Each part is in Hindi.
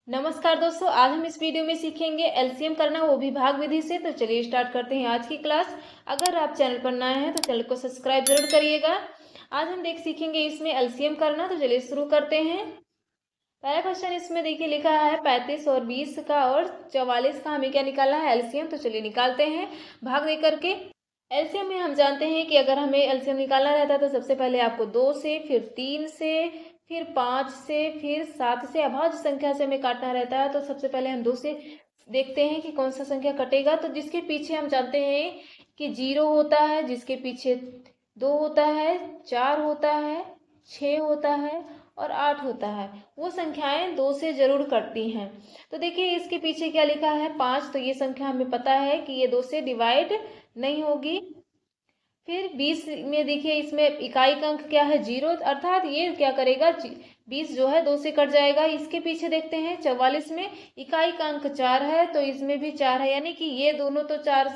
नमस्कार दोस्तों, आज हम इस वीडियो में सीखेंगे एलसीएम करना, वो भी भाग विधि से। तो चलिए स्टार्ट करते हैं आज की क्लास। अगर आप चैनल पर नए हैं तो चैनल को सब्सक्राइब जरूर करिएगा। आज हम सीखेंगे इसमें एलसीएम करना। तो चलिए शुरू करते हैं। पहला क्वेश्चन इसमें देखिए लिखा है 35 और 20 का और 44 का हमें क्या निकालना है, एलसीएम। तो चलिए निकालते हैं भाग दे करके। एलसीएम में हम जानते हैं कि अगर हमें एलसीएम निकालना रहता है तो सबसे पहले आपको 2 से, फिर 3 से, फिर 5 से, फिर 7 से अभाज्य संख्या से हमें काटना रहता है। तो सबसे पहले हम 2 से देखते हैं कि कौन सा संख्या कटेगा। तो जिसके पीछे हम जानते हैं कि 0 होता है, जिसके पीछे 2 होता है, 4 होता है, 6 होता है और 8 होता है, वो संख्याएं 2 से जरूर कटती हैं। तो देखिए इसके पीछे क्या लिखा है 5, तो ये संख्या हमें पता है कि ये 2 से डिवाइड नहीं होगी। फिर 20 में देखिए इसमें इकाई का अंक क्या है 0, अर्थात ये क्या करेगा 20 जो है 2 से कट जाएगा। इसके पीछे देखते हैं 44 में इकाई का अंक 4 है, तो इसमें भी 4 है, यानी कि ये दोनों तो 4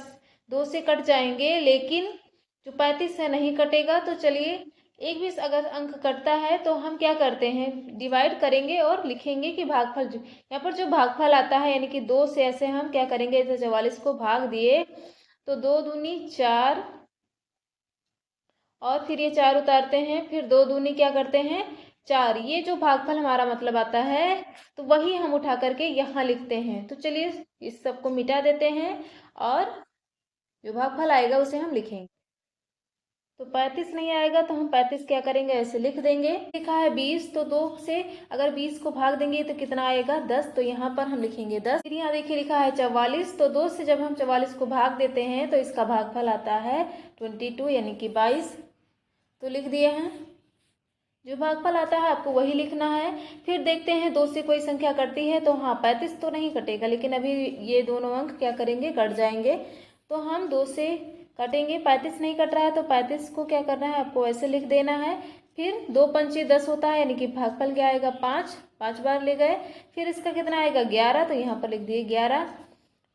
2 से कट जाएंगे, लेकिन जो 35 है नहीं कटेगा। तो चलिए एक भी अगर अंक कटता है तो हम क्या करते हैं, डिवाइड करेंगे और लिखेंगे कि भागफल जो यहाँ पर जो भागफल आता है, यानी कि 2 से ऐसे हम क्या करेंगे, जैसे 44 को भाग दिए तो 2 दूनी 4 और फिर ये 4 उतारते हैं, फिर 2 दूनी क्या करते हैं 4। ये जो भागफल हमारा मतलब आता है तो वही हम उठा करके यहाँ लिखते हैं। तो चलिए इस सबको मिटा देते हैं और जो भागफल आएगा उसे हम लिखेंगे। तो 35 नहीं आएगा तो हम 35 क्या करेंगे, ऐसे लिख देंगे। लिखा है 20, तो 2 से अगर 20 को भाग देंगे तो कितना आएगा 10, तो यहाँ पर हम लिखेंगे 10। फिर यहाँ देखिए लिखा है 44, तो 2 से जब हम 44 को भाग देते हैं तो इसका भागफल आता है 22 यानी कि 22। तो लिख दिए हैं, जो भागफल आता है आपको वही लिखना है। फिर देखते हैं 2 से कोई संख्या कटती है तो हाँ 35 तो नहीं कटेगा, लेकिन अभी ये दोनों अंक क्या करेंगे, कट जाएंगे। तो हम 2 से काटेंगे, 35 नहीं कट रहा है तो 35 को क्या करना है, आपको ऐसे लिख देना है। फिर 2 पंचे 10 होता है, यानी कि भागफल क्या आएगा 5, 5 बार ले गए। फिर इसका कितना आएगा 11, तो यहाँ पर लिख दिए 11।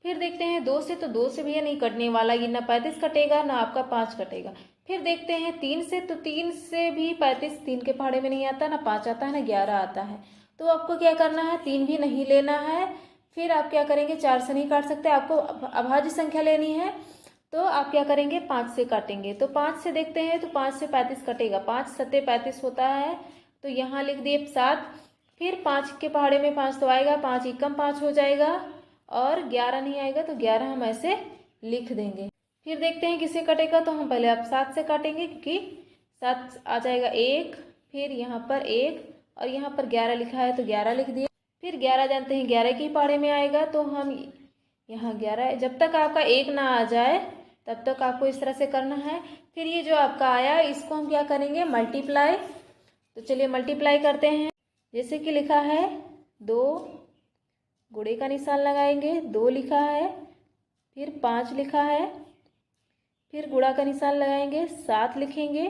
फिर देखते हैं 2 से, तो 2 से भैया नहीं कटने वाला, ये ना 35 कटेगा ना आपका 5 कटेगा। फिर देखते हैं 3 से, तो 3 से भी 35 3 के पहाड़े में नहीं आता, ना 5 आता है ना 11 आता है। तो आपको क्या करना है, 3 भी नहीं लेना है। फिर आप क्या करेंगे, 4 से नहीं काट सकते, आपको अभाज्य संख्या लेनी है। तो आप क्या करेंगे 5 से काटेंगे। तो 5 से देखते हैं, तो 5 से 35 कटेगा, 5 सत्ते 35 होता है, तो यहाँ लिख दिए 7। फिर 5 के पहाड़े में 5 तो आएगा, 5 एकम 5 हो जाएगा और 11 नहीं आएगा, तो 11 हम ऐसे लिख देंगे। फिर देखते हैं किसे कटेगा, तो हम पहले आप 7 से काटेंगे, क्योंकि 7 आ जाएगा 1, फिर यहाँ पर 1 और यहाँ पर 11 लिखा है तो 11 लिख दिए। फिर 11 जानते हैं 11 के पहाड़े में आएगा, तो हम यहाँ 11, जब तक आपका 1 ना आ जाए तब तक आपको इस तरह से करना है। फिर ये जो आपका आया इसको हम क्या करेंगे, मल्टीप्लाई। तो चलिए मल्टीप्लाई करते हैं। जैसे कि लिखा है 2, गुणे का निशान लगाएंगे, 2 लिखा है, फिर 5 लिखा है, फिर गुणा का निशान लगाएंगे, 7 लिखेंगे,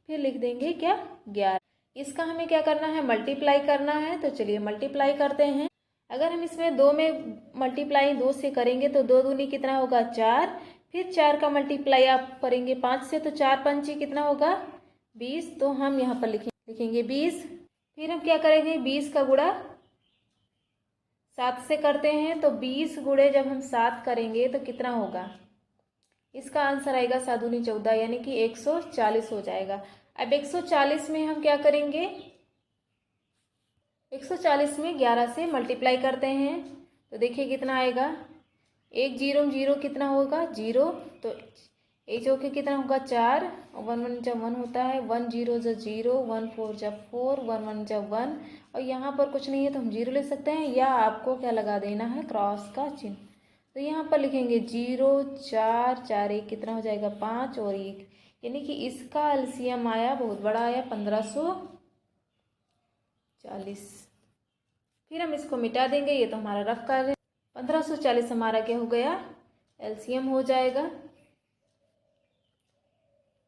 फिर लिख देंगे क्या 11। इसका हमें क्या करना है, मल्टीप्लाई करना है। तो चलिए मल्टीप्लाई करते हैं। अगर हम इसमें 2 में मल्टीप्लाई 2 से करेंगे तो 2 दूनी कितना होगा 4, फिर 4 का मल्टीप्लाई आप करेंगे 5 से, तो 4 पंची कितना होगा 20, तो हम यहाँ पर लिखेंगे 20। फिर हम क्या करेंगे 20 का गुणा 7 से करते हैं, तो 20 गुणे जब हम 7 करेंगे तो कितना होगा, इसका आंसर आएगा 7 दूनी 14, यानी कि 140 हो जाएगा। अब 140 में हम क्या करेंगे, 140 में 11 से मल्टीप्लाई करते हैं, तो देखिए कितना आएगा, 1 जीरो जीरो कितना होगा 0, तो 1 चौके कितना होगा 4, 1 1 जब 1 होता है, 1 0 जब 0, 1 4 जब 4, 1 1 जब 1, और यहाँ पर कुछ नहीं है तो हम 0 ले सकते हैं, या आपको क्या लगा देना है, क्रॉस का चिन्ह। तो यहाँ पर लिखेंगे 0 4 4 1 कितना हो जाएगा 5 और 1, यानी कि इसका एलसीएम आया, बहुत बड़ा आया 1540। फिर हम इसको मिटा देंगे, ये तो हमारा रफ कार्य है। 1540 हमारा क्या हो गया, एलसीएम हो जाएगा।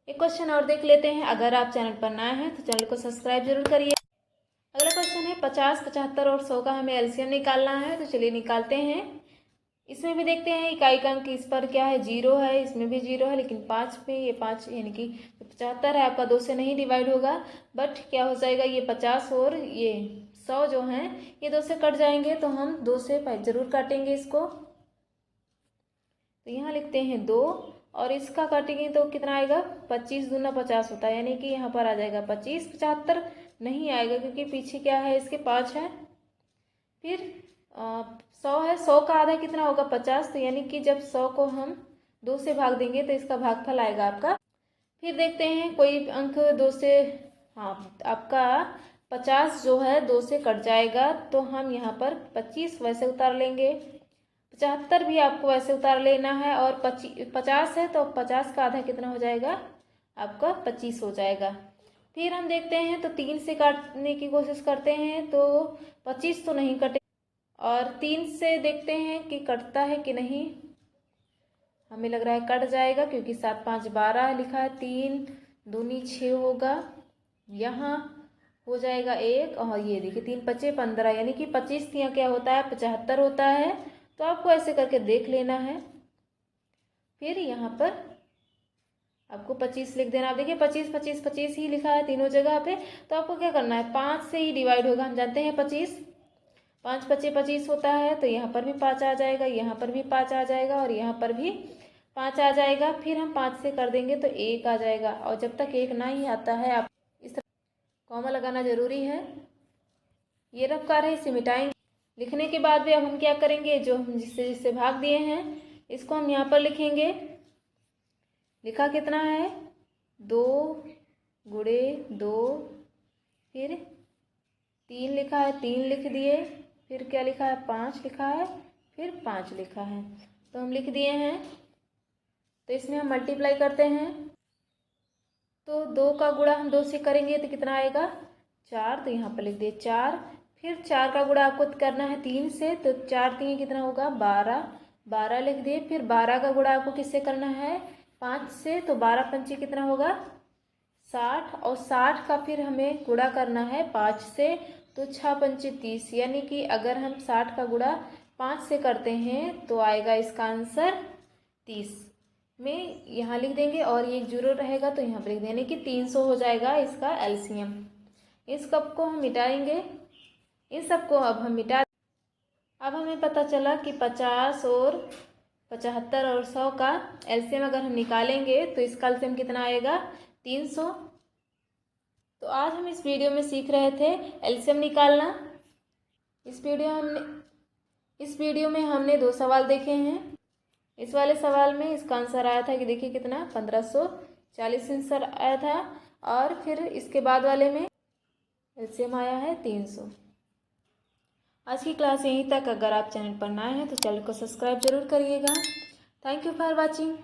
एक क्वेश्चन और देख लेते हैं। अगर आप चैनल पर नए हैं तो चैनल को सब्सक्राइब जरूर करिए। अगला क्वेश्चन है 50, 75 और 100 का हमें एलसीएम निकालना है। तो चलिए निकालते हैं। इसमें भी देखते हैं इकाई का अंक इस पर क्या है 0 है, इसमें भी 0 है, लेकिन 5 में ये 5 यानी कि 75 है आपका 2 से नहीं डिवाइड होगा, बट क्या हो जाएगा ये 50 और ये 100 जो हैं ये 2 से कट जाएंगे, तो हम 2 से ज़रूर काटेंगे इसको। तो यहाँ लिखते हैं 2 और इसका काटेंगे तो कितना आएगा, 25 दूना 50 होता है, यानी कि यहाँ पर आ जाएगा 25। 75 नहीं आएगा क्योंकि पीछे क्या है इसके 5 है। फिर 100 है, 100 का आधा कितना होगा 50, तो यानी कि जब 100 को हम 2 से भाग देंगे तो इसका भागफल आएगा आपका। फिर देखते हैं कोई अंक 2 से, हाँ आपका 50 जो है 2 से कट जाएगा, तो हम यहाँ पर 25 वैसे उतार लेंगे। 75 भी आपको वैसे उतार लेना है, और 50 है तो 50 का आधा कितना हो जाएगा आपका 25 हो जाएगा। फिर हम देखते हैं तो 3 से काटने की कोशिश करते हैं, तो 25 तो नहीं कटे, और 3 से देखते हैं कि कटता है कि नहीं। हमें लग रहा है कट जाएगा क्योंकि 7 5 12 लिखा है, 3 दूनी 6 होगा, यहाँ हो जाएगा 1, और ये देखिए 3 5 15, यानी कि 25 यहाँ क्या होता है 75 होता है। तो आपको ऐसे करके देख लेना है। फिर यहाँ पर आपको 25 लिख देना। आप देखिए 25 25 25 ही लिखा है तीनों जगह पे, तो आपको क्या करना है 5 से ही डिवाइड होगा। हम जानते हैं 25 5 25 25 होता है, तो यहाँ पर भी 5 आ जाएगा, यहाँ पर भी 5 आ जाएगा, और यहाँ पर भी 5 आ जाएगा। फिर हम 5 से कर देंगे तो 1 आ जाएगा, और जब तक 1 ना ही आता है आप इस तरह कॉमा लगाना जरूरी है। ये रफ कार्य है, इसे मिटाएंगे। लिखने के बाद भी अब हम क्या करेंगे, जो हम जिससे भाग दिए हैं इसको हम यहाँ पर लिखेंगे। लिखा कितना है 2 गुणे 2, फिर 3 लिखा है 3 लिख दिए, फिर क्या लिखा है 5 लिखा है, फिर 5 लिखा है, तो हम लिख दिए हैं। तो इसमें हम मल्टीप्लाई करते हैं, तो 2 का गुणा हम 2 से करेंगे तो कितना आएगा 4, तो यहाँ पर लिख दिए 4। फिर 4 का गुणा आपको करना है 3 से, तो 4 3 कितना होगा 12, 12 लिख दिए। फिर 12 का गुणा आपको किससे करना है 5 से, तो 12 पंचे कितना होगा 60, और 60 का फिर हमें गुणा करना है 5 से, तो 6 पंचे 30, यानी कि अगर हम 60 का गुणा 5 से करते हैं तो आएगा इसका आंसर 30 में यहाँ लिख देंगे, और ये 0 रहेगा तो यहाँ पर लिख देंगे कि 300 हो जाएगा इसका एलसीएम। इस कप को हम मिटाएंगे, इन सबको अब हम मिटा। अब हमें पता चला कि 50 और 75 और 100 का एलसीएम अगर हम निकालेंगे तो इसका एलसीएम कितना आएगा 300। तो आज हम इस वीडियो में सीख रहे थे एलसीएम निकालना। इस वीडियो में हमने 2 सवाल देखे हैं। इस वाले सवाल में इसका आंसर आया था कि देखिए कितना 1540 आंसर आया था, और फिर इसके बाद वाले में एलसीएम आया है 300। आज की क्लास यहीं तक। अगर आप चैनल पर नए हैं तो चैनल को सब्सक्राइब जरूर करिएगा। Thank you for watching.